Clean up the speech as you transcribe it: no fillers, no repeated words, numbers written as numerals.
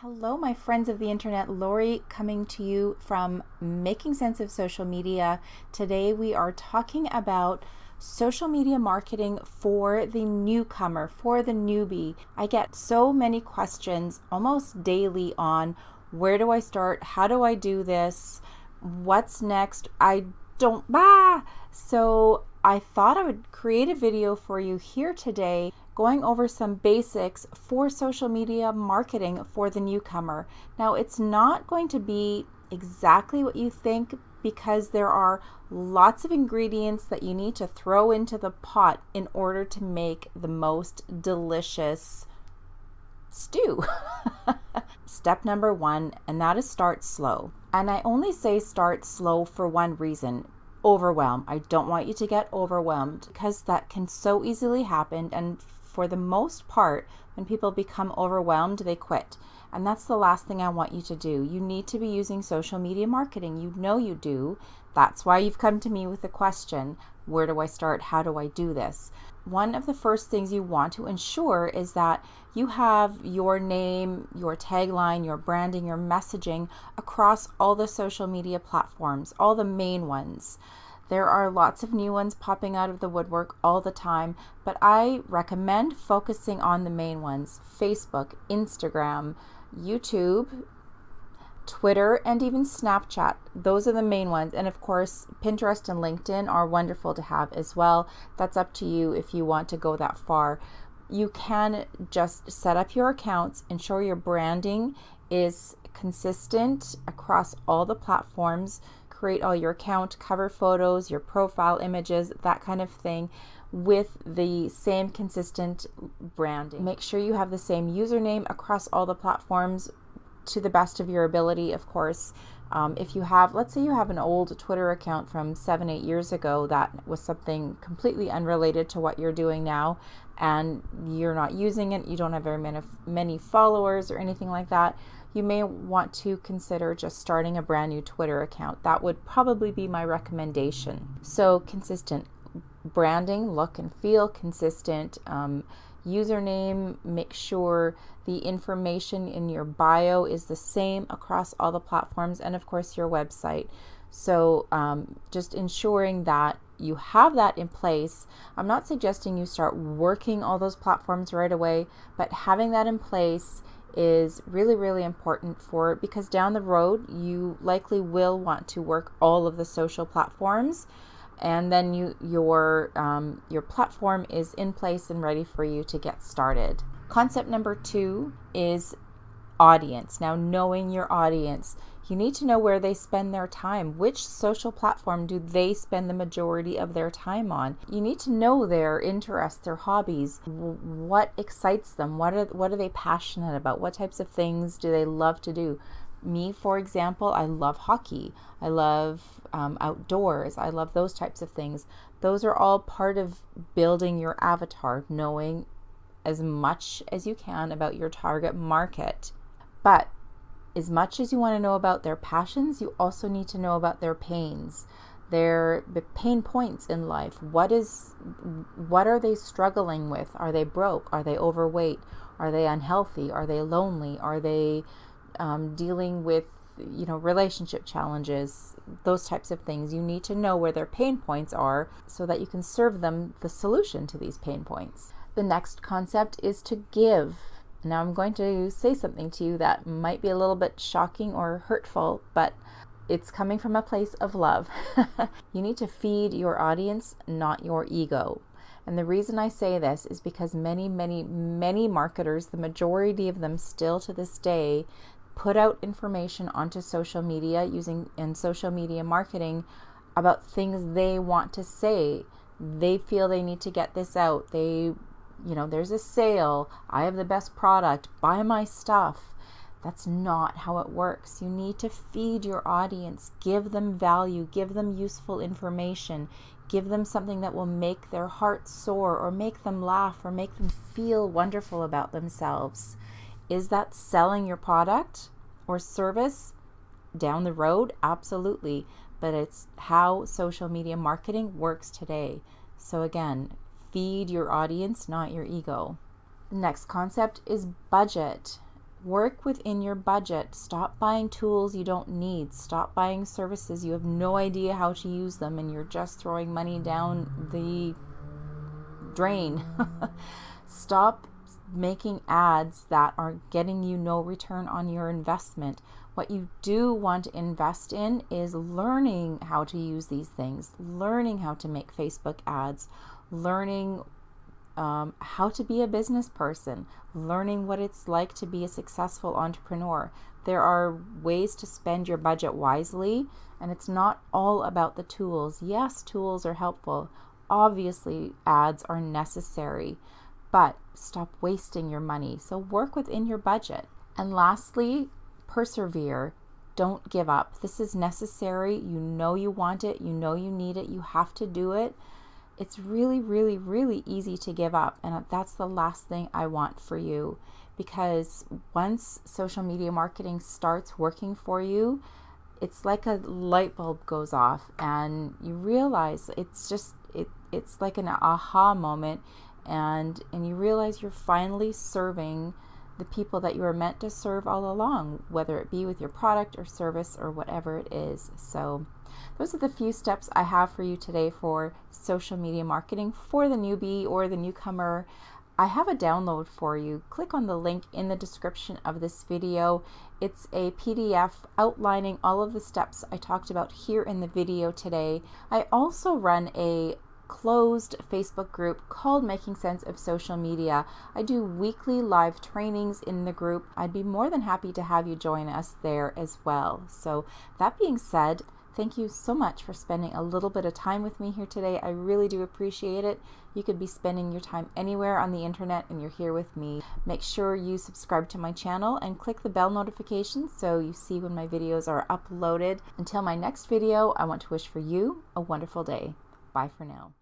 Hello, my friends of the internet. Lorri coming to you from Making Sense of Social Media. Today we are talking about social media marketing for the newcomer, for the newbie. I get so many questions almost daily on where do I start? How do I do this? What's next? So I thought I would create a video for you here today going over some basics for social media marketing for the newcomer. Now, it's not going to be exactly what you think because there are lots of ingredients that you need to throw into the pot in order to make the most delicious stew. Step number one, and that is start slow. And I only say start slow for one reason. Overwhelm. I don't want you to get overwhelmed because that can so easily happen, and for the most part, when people become overwhelmed, they quit. And that's the last thing I want you to do. You need to be using social media marketing. You know you do. That's why you've come to me with the question, where do I start? How do I do this? One of the first things you want to ensure is that you have your name, your tagline, your branding, your messaging across all the social media platforms, all the main ones. There are lots of new ones popping out of the woodwork all the time, but I recommend focusing on the main ones: Facebook, Instagram, YouTube, Twitter, and even Snapchat. Those are the main ones. And of course, Pinterest and LinkedIn are wonderful to have as well. That's up to you if you want to go that far. You can just set up your accounts, ensure your branding is consistent across all the platforms, create all your account cover photos, your profile images, that kind of thing, with the same consistent branding. Make sure you have the same username across all the platforms to the best of your ability, of course. If you have, let's say you have an old Twitter account from 7-8 years ago that was something completely unrelated to what you're doing now, and you're not using it, you don't have very many followers or anything like that, you may want to consider just starting a brand new Twitter account. That would probably be my recommendation. So consistent branding, look and feel consistent. Username, make sure the information in your bio is the same across all the platforms, and of course your website. So just ensuring that you have that in place. I'm not suggesting you start working all those platforms right away, but having that in place is really, really important because down the road you likely will want to work all of the social platforms, and then your platform is in place and ready for you to get started. Concept number 2 is audience. Now, knowing your audience, you need to know where they spend their time. Which social platform do they spend the majority of their time on? You need to know their interests, their hobbies, what excites them, what are they passionate about, what types of things do they love to do. Me, for example, I love hockey. I love outdoors. I love those types of things. Those are all part of building your avatar, knowing as much as you can about your target market. But as much as you want to know about their passions, you also need to know about their pains, the pain points in life. What are they struggling with? Are they broke? Are they overweight? Are they unhealthy? Are they lonely? Are they dealing with relationship challenges? Those types of things. You need to know where their pain points are so that you can serve them the solution to these pain points. The next concept is to give. Now I'm going to say something to you that might be a little bit shocking or hurtful, but it's coming from a place of love. You need to feed your audience, not your ego. And the reason I say this is because many, many, many marketers, the majority of them still to this day, put out information onto social media in social media marketing about things they want to say. They feel they need to get this out. There's a sale, I have the best product, buy my stuff. That's not how it works. You need to feed your audience, give them value, give them useful information, give them something that will make their heart soar or make them laugh or make them feel wonderful about themselves. Is that selling your product or service down the road? Absolutely. But it's how social media marketing works today. So again, feed your audience, not your ego. The next concept is budget. Work within your budget. Stop buying tools you don't need. Stop buying services you have no idea how to use them and you're just throwing money down the drain. Stop making ads that are getting you no return on your investment. What you do want to invest in is learning how to use these things, learning how to make Facebook ads, learning how to be a business person, learning what it's like to be a successful entrepreneur. There are ways to spend your budget wisely, and it's not all about the tools. Yes, tools are helpful. Obviously, ads are necessary, but stop wasting your money. So work within your budget. And lastly, persevere. Don't give up. This is necessary. You know you want it. You know you need it. You have to do it. It's really, really, really easy to give up. And that's the last thing I want for you, because once social media marketing starts working for you, it's like a light bulb goes off and you realize it's like an aha moment, and you realize you're finally serving the people that you were meant to serve all along, whether it be with your product or service or whatever it is. So those are the few steps I have for you today for social media marketing for the newbie or the newcomer. I have a download for you. Click on the link in the description of this video. It's a PDF outlining all of the steps I talked about here in the video today. I also run a closed Facebook group called Making Sense of Social Media. I do weekly live trainings in the group. I'd be more than happy to have you join us there as well. So that being said, thank you so much for spending a little bit of time with me here today. I really do appreciate it. You could be spending your time anywhere on the internet and you're here with me. Make sure you subscribe to my channel and click the bell notification so you see when my videos are uploaded. Until my next video, I want to wish for you a wonderful day. Bye for now.